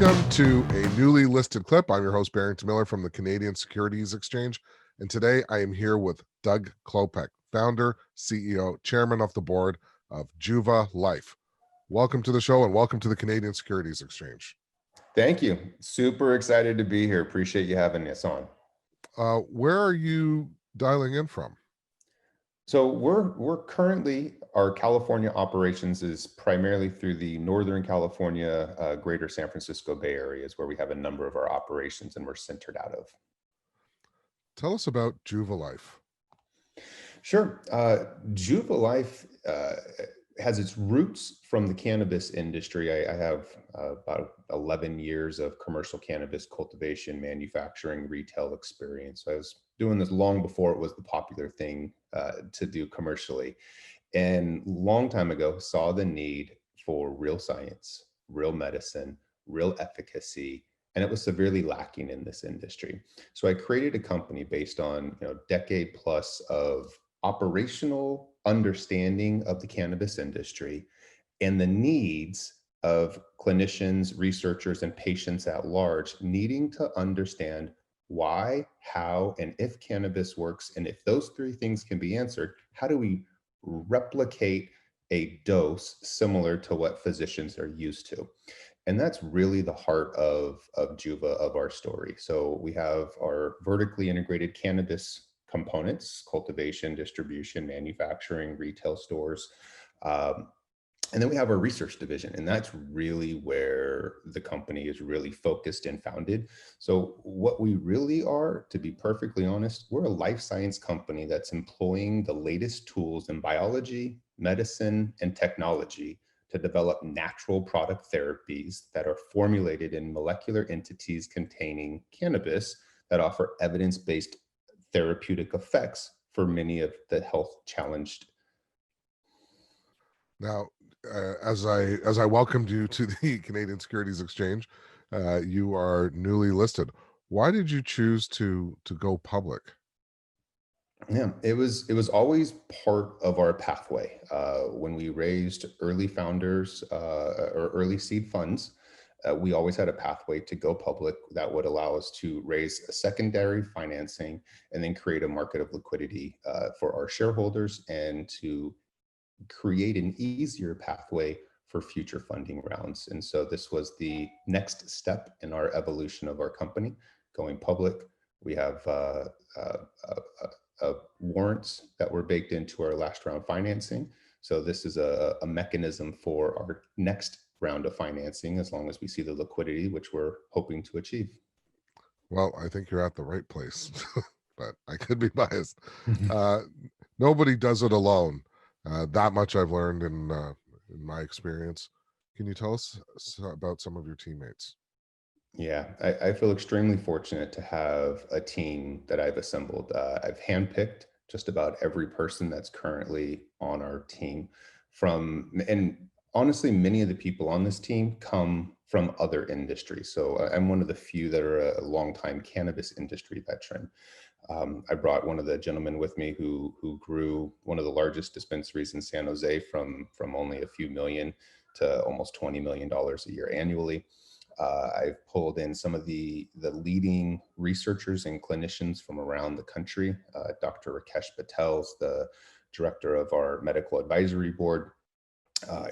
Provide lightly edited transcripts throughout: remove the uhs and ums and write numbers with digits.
Welcome to a newly listed clip. I'm your host, Barrington Miller from the Canadian Securities Exchange. And today I am here with Doug Chloupek, founder, CEO, chairman of the board of Juva Life. Welcome to the show and welcome to the Canadian Securities Exchange. Thank you. Super excited to be here. Appreciate you having us on. Where are you dialing in from? So we're currently, our California operations is primarily through the Northern California, greater San Francisco Bay Area is where we have a number of our operations and we're centered out of. Tell us about Juva Life. Sure. Juva Life has its roots from the cannabis industry. I have about 11 years of commercial cannabis cultivation, manufacturing, retail experience. So I was doing this long before it was the popular thing to do commercially. And long time ago, saw the need for real science, real medicine, real efficacy, and it was severely lacking in this industry. So I created a company based on decade plus of operational understanding of the cannabis industry and the needs of clinicians, researchers, and patients at large needing to understand why, how, and if cannabis works. And if those three things can be answered, how do we replicate a dose similar to what physicians are used to? And that's really the heart of Juva, of our story. So we have our vertically integrated cannabis components: cultivation, distribution, manufacturing, retail stores. And then we have our research division, and that's really where the company is really focused and founded. So what we really are, to be perfectly honest, we're a life science company that's employing the latest tools in biology, medicine, and technology to develop natural product therapies that are formulated in molecular entities containing cannabis that offer evidence-based therapeutic effects for many of the health challenged. Now, as I welcomed you to the Canadian Securities Exchange, you are newly listed. Why did you choose to go public? Yeah, it was always part of our pathway. When we raised early founders or early seed funds, we always had a pathway to go public that would allow us to raise a secondary financing and then create a market of liquidity for our shareholders and to create an easier pathway for future funding rounds. And so this was the next step in our evolution of our company, going public. We have warrants that were baked into our last round financing. So this is a mechanism for our next round of financing, as long as we see the liquidity, which we're hoping to achieve. Well, I think you're at the right place, but I could be biased. Nobody does it alone. That much I've learned in my experience. Can you tell us about some of your teammates? Yeah, I feel extremely fortunate to have a team that I've assembled. I've handpicked just about every person that's currently on our team and honestly, many of the people on this team come from other industries. So I'm one of the few that are a longtime cannabis industry veteran. I brought one of the gentlemen with me who grew one of the largest dispensaries in San Jose from only a few million to almost $20 million a year annually. I've pulled in some of the leading researchers and clinicians from around the country. Dr. Rakesh Patel's the director of our medical advisory board.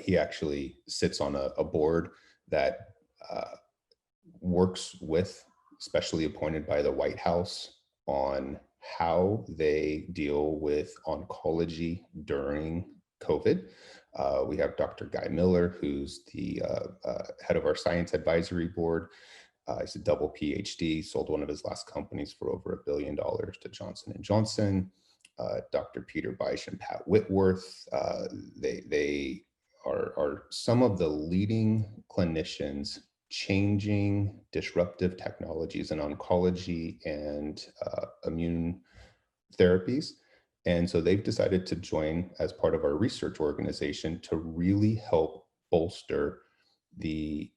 He actually sits on a board that works with, specially appointed by the White House, on how they deal with oncology during COVID. We have Dr. Guy Miller, who's the head of our science advisory board. He's a double PhD, sold one of his last companies for over $1 billion to Johnson & Johnson. Dr. Peter Beisch and Pat Whitworth, they are some of the leading clinicians changing disruptive technologies in oncology and immune therapies. And so they've decided to join as part of our research organization to really help bolster the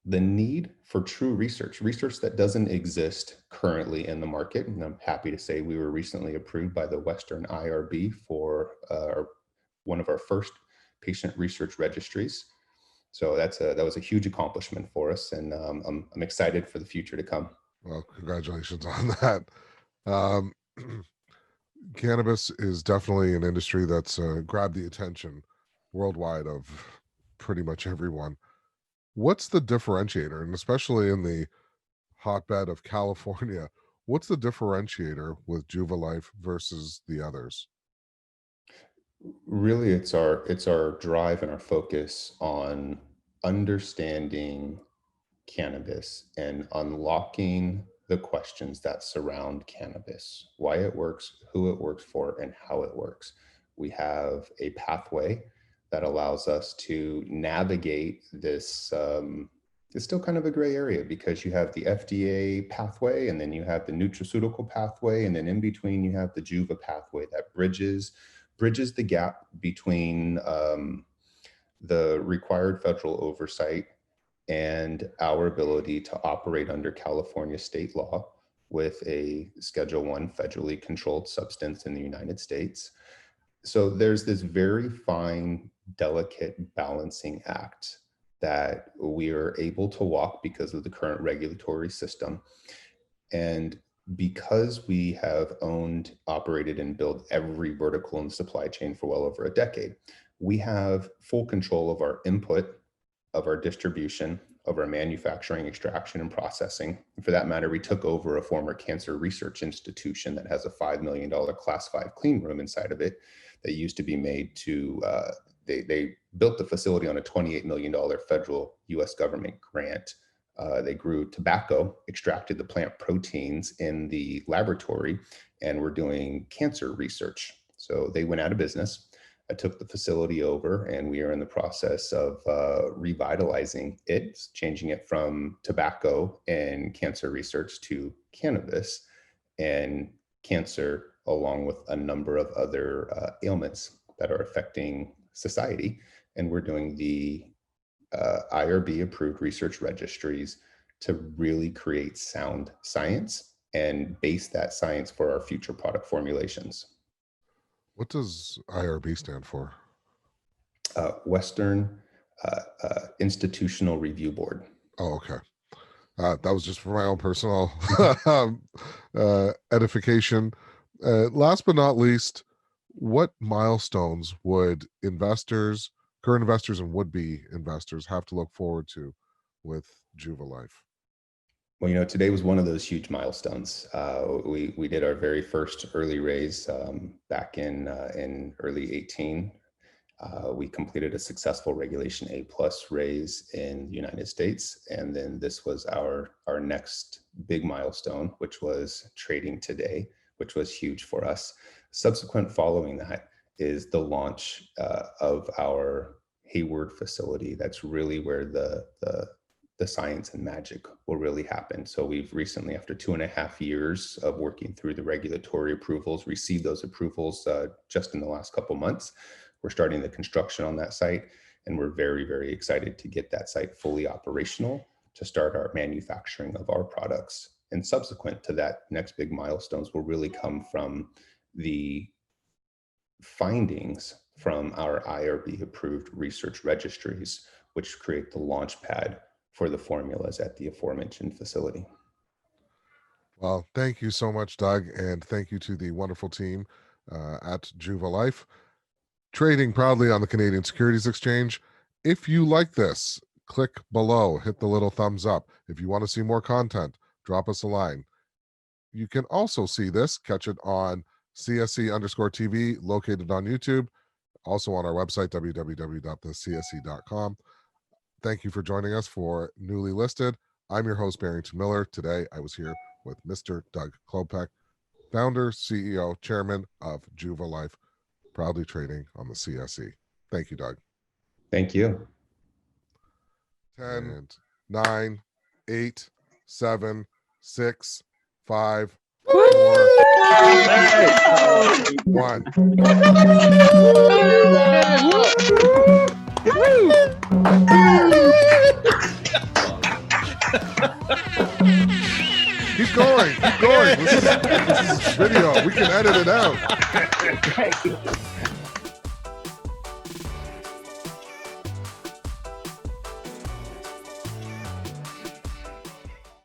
need for true research that doesn't exist currently in the market. And I'm happy to say we were recently approved by the Western IRB for one of our first patient research registries. So that was a huge accomplishment for us, and I'm excited for the future to come. Well, congratulations on that. Um, Cannabis is definitely an industry that's grabbed the attention worldwide of pretty much everyone. What's the differentiator, and especially in the hotbed of California, what's the differentiator with Juva Life versus the others? Really, it's our drive and our focus on understanding cannabis and unlocking the questions that surround cannabis, why it works, who it works for, and how it works. We have a pathway that allows us to navigate this. It's still kind of a gray area because you have the FDA pathway, and then you have the nutraceutical pathway, and then in between you have the Juva pathway that bridges the gap between the required federal oversight and our ability to operate under California state law with a Schedule I federally controlled substance in the United States. So there's this very fine, delicate balancing act that we are able to walk because of the current regulatory system. And because we have owned, operated, and built every vertical in the supply chain for well over a decade, we have full control of our input, of our distribution, of our manufacturing, extraction, and processing. And for that matter, we took over a former cancer research institution that has a $5 million Class 5 clean room inside of it that used to be made to, they built the facility on a $28 million federal US government grant. They grew tobacco, extracted the plant proteins in the laboratory, and were doing cancer research. So they went out of business. I took the facility over, and we are in the process of revitalizing it, changing it from tobacco and cancer research to cannabis and cancer, along with a number of other ailments that are affecting society. And we're doing the IRB approved research registries to really create sound science and base that science for our future product formulations. What does IRB stand for? Western Institutional Review Board. Oh, okay. That was just for my own personal edification. Last but not least, what milestones would investors, current investors and would-be investors have to look forward to with Juva Life? Well, today was one of those huge milestones. We did our very first early raise back in early 18. We completed a successful Regulation A+ raise in the United States, and then this was our next big milestone, which was trading today, which was huge for us. Subsequent following that is the launch of our Hayward facility. That's really where the science and magic will really happen. So we've recently, after 2.5 years of working through the regulatory approvals, received those approvals just in the last couple months. We're starting the construction on that site, and we're very, very excited to get that site fully operational to start our manufacturing of our products. And subsequent to that, next big milestones will really come from the findings from our IRB approved research registries, which create the launch pad for the formulas at the aforementioned facility. Well, thank you so much, Doug, and thank you to the wonderful team at Juva Life, trading proudly on the Canadian Securities Exchange. If you like this, click below, hit the little thumbs up. If you want to see more content, drop us a line. You can also see this, catch it on CSE_TV, located on YouTube, also on our website, www.thecse.com. Thank you for joining us for Newly Listed. I'm your host, Barrington Miller. Today, I was here with Mr. Doug Chloupek, founder, CEO, chairman of Juva Life, proudly trading on the CSE. Thank you, Doug. Thank you. 10, 9, 8, 7, 6, 5, 4, 1. Keep going. Keep going. This is video. We can edit it out.